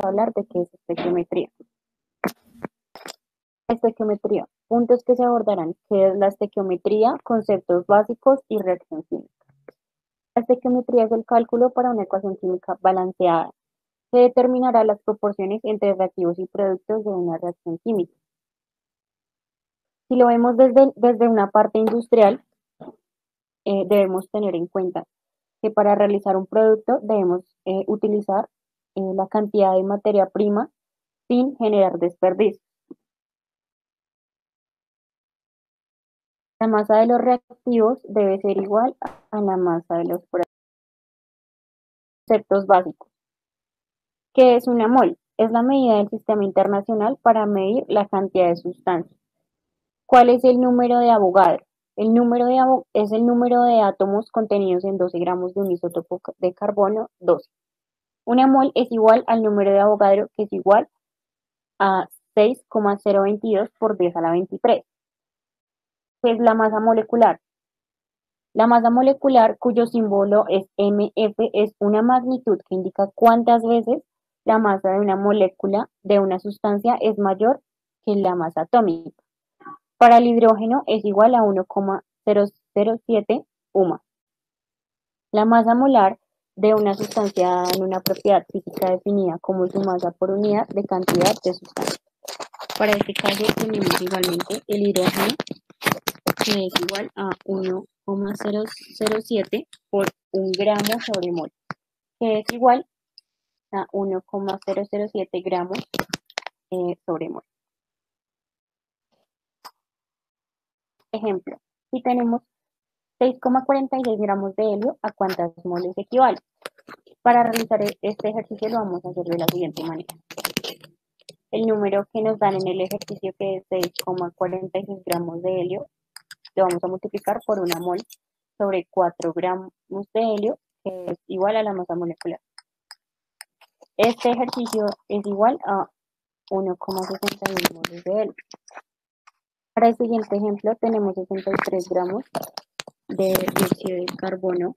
a hablar de qué es estequiometría. Estequiometría. Puntos que se abordarán: qué es la estequiometría, conceptos básicos y reacción química. La estequiometría es el cálculo para una ecuación química balanceada que determinará las proporciones entre reactivos y productos de una reacción química. Si lo vemos desde una parte industrial, debemos tener en cuenta que para realizar un producto debemos utilizar la cantidad de materia prima sin generar desperdicio. La masa de los reactivos debe ser igual a la masa de los productos. Conceptos básicos. ¿Qué es una mol? Es la medida del sistema internacional para medir la cantidad de sustancias. ¿Cuál es el número de Avogadro? Es el número de átomos contenidos en 12 gramos de un isótopo de carbono 12. Una mol es igual al número de Avogadro, que es igual a 6,022 por 10 a la 23. ¿Qué es la masa molecular? La masa molecular, cuyo símbolo es MF, es una magnitud que indica cuántas veces la masa de una molécula de una sustancia es mayor que la masa atómica. Para el hidrógeno es igual a 1,007 UMA. La masa molar de una sustancia en una propiedad física definida como su masa por unidad de cantidad de sustancia. Para este caso tenemos igualmente el hidrógeno, que es igual a 1,007 por 1 gramo sobre mol, que es igual a 1,007 gramos sobre mol. Ejemplo, si tenemos 6,46 gramos de helio, ¿a cuántas moles equivale? Para realizar este ejercicio lo vamos a hacer de la siguiente manera. El número que nos dan en el ejercicio, que es 6,46 gramos de helio, lo vamos a multiplicar por una mol sobre 4 gramos de helio, que es igual a la masa molecular. Este ejercicio es igual a 1,61 moles de helio. Para el siguiente ejemplo tenemos 63 gramos de dióxido de carbono.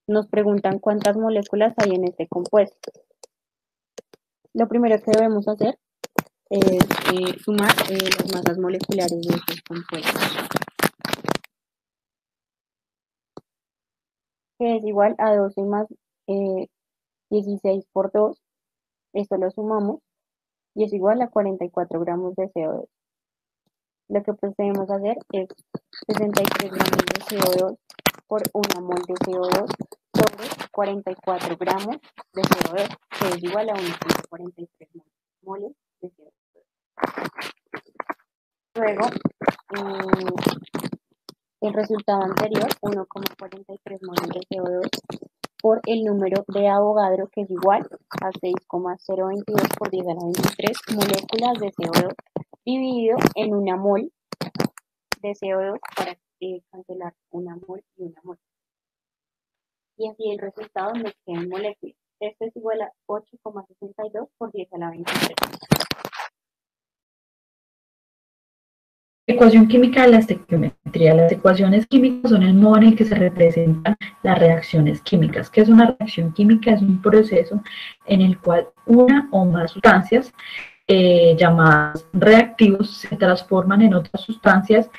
Nos preguntan cuántas moléculas hay en este compuesto. Lo primero que debemos hacer es sumar las masas moleculares de estos compuestos, que es igual a 12 más 16 por 2. Esto lo sumamos y es igual a 44 gramos de CO2. Lo que procedemos a hacer es 63 gramos de CO2 por una mol de CO2 sobre 44 gramos de CO2, que es igual a 1,43 moles de CO2. Luego, el resultado anterior, 1,43 moles de CO2, por el número de Avogadro, que es igual a 6,022 por 10 a la 23 moléculas de CO2, dividido en una mol de CO2 para cancelar una mol y una mol. Y así el resultado nos queda en moléculas. Esto es igual a 8,62 por 10 a la 23. Ecuación química de la estequiometría. Las ecuaciones químicas son el modo en el que se representan las reacciones químicas. ¿Qué es una reacción química? Es un proceso en el cual una o más sustancias llamadas reactivos se transforman en otras sustancias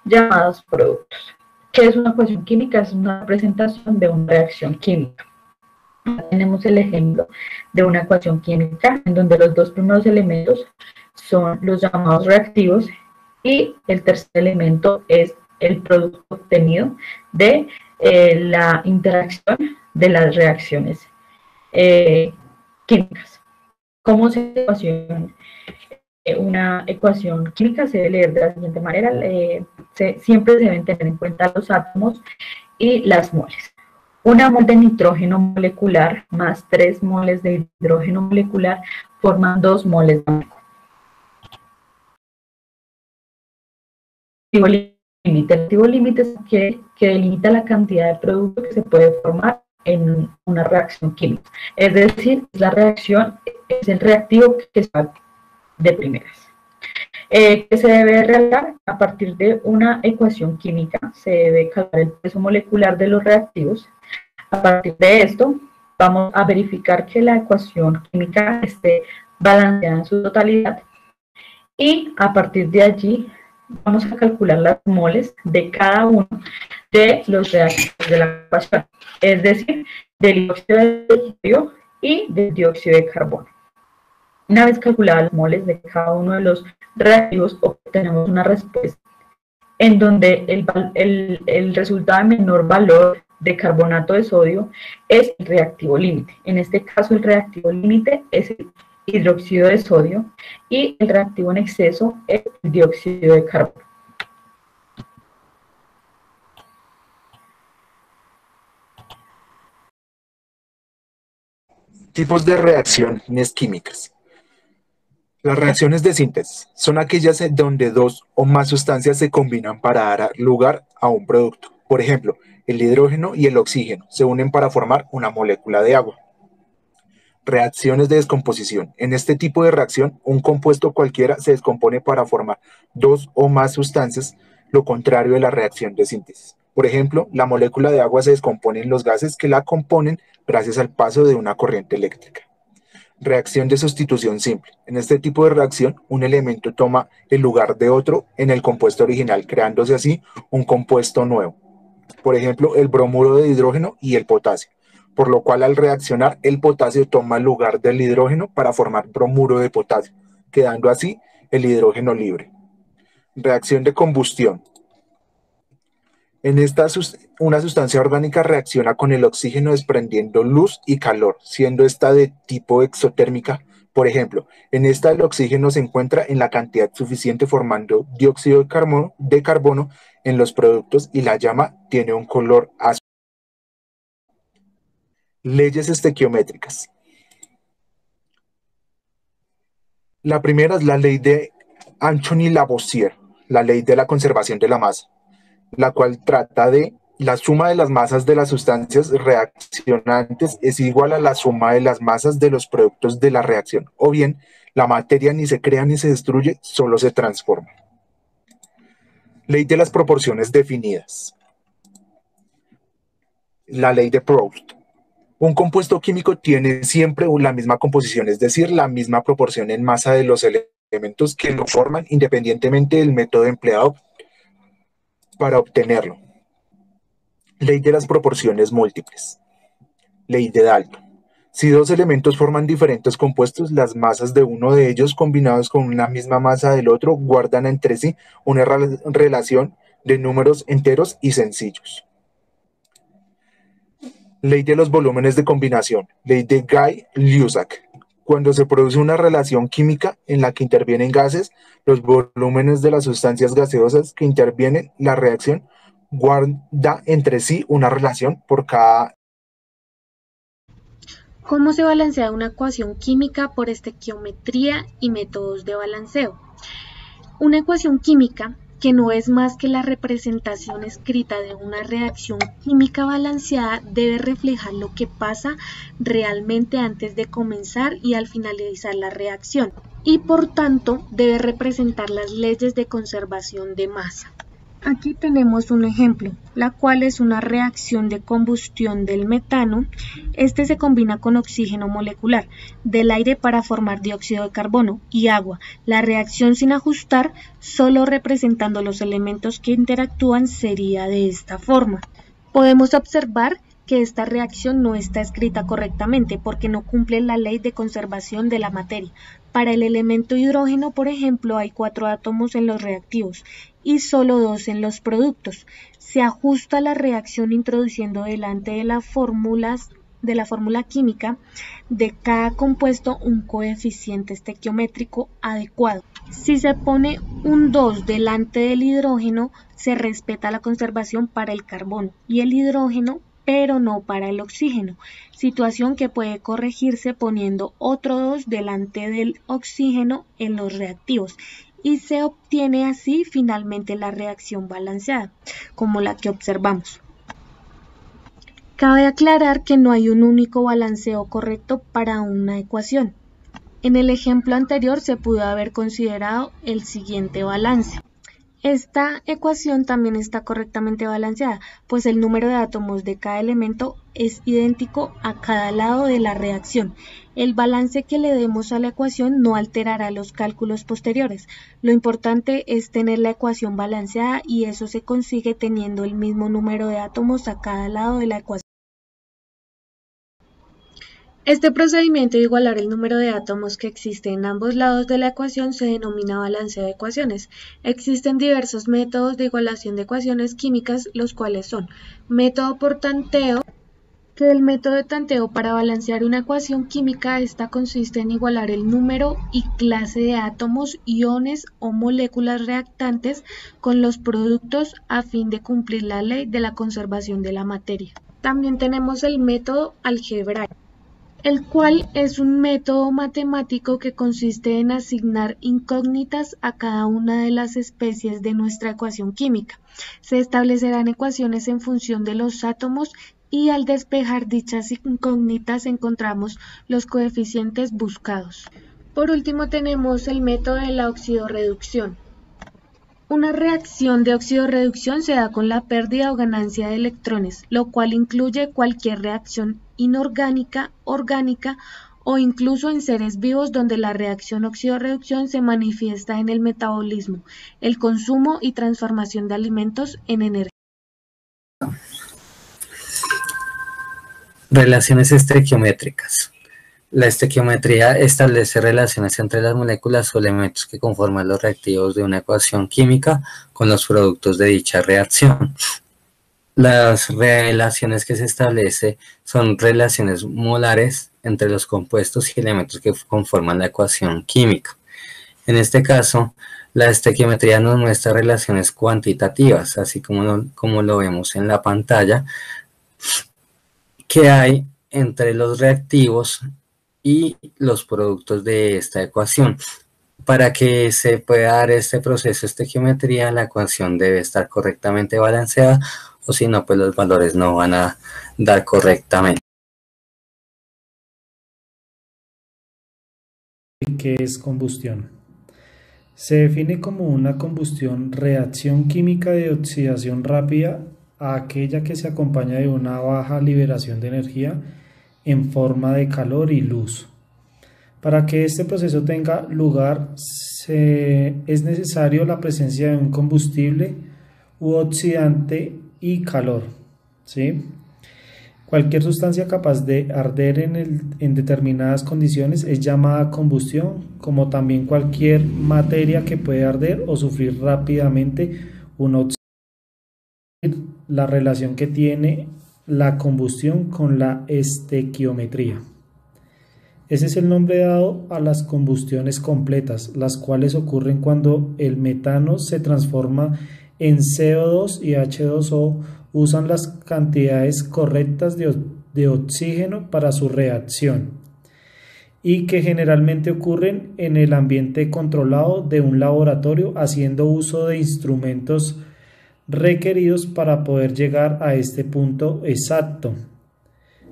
llamadas productos. ¿Qué es una ecuación química? Es una representación de una reacción química. Tenemos el ejemplo de una ecuación química en donde los dos primeros elementos son los llamados reactivos y el tercer elemento es el producto obtenido de la interacción de las reacciones químicas. ¿Cómo se ecuaciona? Una ecuación química se debe leer de la siguiente manera. Siempre se deben tener en cuenta los átomos y las moles. Una mol de nitrógeno molecular más 3 moles de hidrógeno molecular forman 2 moles de amonio. El activo límite es aquel que delimita la cantidad de producto que se puede formar en una reacción química. Es decir, la reacción es el reactivo que está de primeras. Que se debe realizar a partir de una ecuación química. Se debe calcular el peso molecular de los reactivos. A partir de esto, vamos a verificar que la ecuación química esté balanceada en su totalidad y a partir de allí vamos a calcular las moles de cada uno de los reactivos de la ecuación, es decir, del dióxido de litio y del dióxido de carbono. Una vez calculadas las moles de cada uno de los reactivos, obtenemos una respuesta en donde el resultado de menor valor de carbonato de sodio es el reactivo límite. En este caso, el reactivo límite es el hidróxido de sodio y el reactivo en exceso es el dióxido de carbono. Tipos de reacciones químicas. Las reacciones de síntesis son aquellas en donde dos o más sustancias se combinan para dar lugar a un producto. Por ejemplo, el hidrógeno y el oxígeno se unen para formar una molécula de agua. Reacciones de descomposición. En este tipo de reacción, un compuesto cualquiera se descompone para formar dos o más sustancias, lo contrario de la reacción de síntesis. Por ejemplo, la molécula de agua se descompone en los gases que la componen gracias al paso de una corriente eléctrica. Reacción de sustitución simple. En este tipo de reacción, un elemento toma el lugar de otro en el compuesto original, creándose así un compuesto nuevo. Por ejemplo, el bromuro de hidrógeno y el potasio, por lo cual al reaccionar el potasio toma el lugar del hidrógeno para formar bromuro de potasio, quedando así el hidrógeno libre. Reacción de combustión. En esta, una sustancia orgánica reacciona con el oxígeno desprendiendo luz y calor, siendo esta de tipo exotérmica. Por ejemplo, en esta el oxígeno se encuentra en la cantidad suficiente formando dióxido de carbono en los productos y la llama tiene un color azul. Leyes estequiométricas. La primera es la ley de Anthony-Lavoisier, la ley de la conservación de la masa, la cual trata de la suma de las masas de las sustancias reaccionantes es igual a la suma de las masas de los productos de la reacción, o bien la materia ni se crea ni se destruye, solo se transforma. Ley de las proporciones definidas. La ley de Proust. Un compuesto químico tiene siempre la misma composición, es decir, la misma proporción en masa de los elementos que lo forman independientemente del método empleado para obtenerlo. Ley de las proporciones múltiples. Ley de Dalton. Si dos elementos forman diferentes compuestos, las masas de uno de ellos combinados con una misma masa del otro guardan entre sí una relación de números enteros y sencillos. Ley de los volúmenes de combinación. Ley de Guy-Lussac. Cuando se produce una relación química en la que intervienen gases, los volúmenes de las sustancias gaseosas que intervienen la reacción guarda entre sí una relación por cada. ¿Cómo se balancea una ecuación química por estequiometría y métodos de balanceo? Una ecuación química, que no es más que la representación escrita de una reacción química balanceada, debe reflejar lo que pasa realmente antes de comenzar y al finalizar la reacción, y por tanto debe representar las leyes de conservación de masa. Aquí tenemos un ejemplo, la cual es una reacción de combustión del metano. Este se combina con oxígeno molecular del aire para formar dióxido de carbono y agua. La reacción sin ajustar, solo representando los elementos que interactúan, sería de esta forma. Podemos observar que esta reacción no está escrita correctamente porque no cumple la ley de conservación de la materia. Para el elemento hidrógeno, por ejemplo, hay 4 átomos en los reactivos y solo 2 en los productos. Se ajusta la reacción introduciendo delante de la fórmula química de cada compuesto un coeficiente estequiométrico adecuado. Si se pone un 2 delante del hidrógeno, se respeta la conservación para el carbono y el hidrógeno, pero no para el oxígeno, situación que puede corregirse poniendo otro 2 delante del oxígeno en los reactivos y se obtiene así finalmente la reacción balanceada, como la que observamos. Cabe aclarar que no hay un único balanceo correcto para una ecuación. En el ejemplo anterior se pudo haber considerado el siguiente balance. Esta ecuación también está correctamente balanceada, pues el número de átomos de cada elemento es idéntico a cada lado de la reacción. El balance que le demos a la ecuación no alterará los cálculos posteriores. Lo importante es tener la ecuación balanceada y eso se consigue teniendo el mismo número de átomos a cada lado de la ecuación. Este procedimiento de igualar el número de átomos que existe en ambos lados de la ecuación se denomina balanceo de ecuaciones. Existen diversos métodos de igualación de ecuaciones químicas, los cuales son método por tanteo, que el método de tanteo para balancear una ecuación química, esta consiste en igualar el número y clase de átomos, iones o moléculas reactantes con los productos a fin de cumplir la ley de la conservación de la materia. También tenemos el método algebraico, el cual es un método matemático que consiste en asignar incógnitas a cada una de las especies de nuestra ecuación química. Se establecerán ecuaciones en función de los átomos y al despejar dichas incógnitas encontramos los coeficientes buscados. Por último tenemos el método de la oxidorreducción. Una reacción de oxidorreducción se da con la pérdida o ganancia de electrones, lo cual incluye cualquier reacción inorgánica, orgánica o incluso en seres vivos donde la reacción oxidorreducción se manifiesta en el metabolismo, el consumo y transformación de alimentos en energía. Relaciones estequiométricas. La estequiometría establece relaciones entre las moléculas o elementos que conforman los reactivos de una ecuación química con los productos de dicha reacción. Las relaciones que se establece son relaciones molares entre los compuestos y elementos que conforman la ecuación química. En este caso, la estequiometría nos muestra relaciones cuantitativas, así como lo vemos en la pantalla, que hay entre los reactivos y los productos de esta ecuación. Para que se pueda dar este proceso de estequiometría, la ecuación debe estar correctamente balanceada, o si no, pues los valores no van a dar correctamente. ¿Qué es combustión? Se define como una combustión, reacción química de oxidación rápida a aquella que se acompaña de una baja liberación de energía en forma de calor y luz. Para que este proceso tenga lugar, es necesario la presencia de un combustible u oxidante y calor, ¿sí? Cualquier sustancia capaz de arder en determinadas condiciones es llamada combustión, como también cualquier materia que puede arder o sufrir rápidamente una oxidación. La relación que tiene la combustión con la estequiometría. Ese es el nombre dado a las combustiones completas, las cuales ocurren cuando el metano se transforma en CO2 y H2O, usan las cantidades correctas de oxígeno para su reacción y que generalmente ocurren en el ambiente controlado de un laboratorio, haciendo uso de instrumentos requeridos para poder llegar a este punto exacto.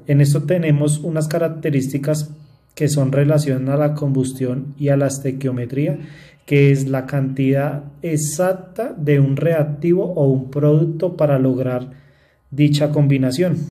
En esto tenemos unas características que son relación a la combustión y a la estequiometría, que es la cantidad exacta de un reactivo o un producto para lograr dicha combinación.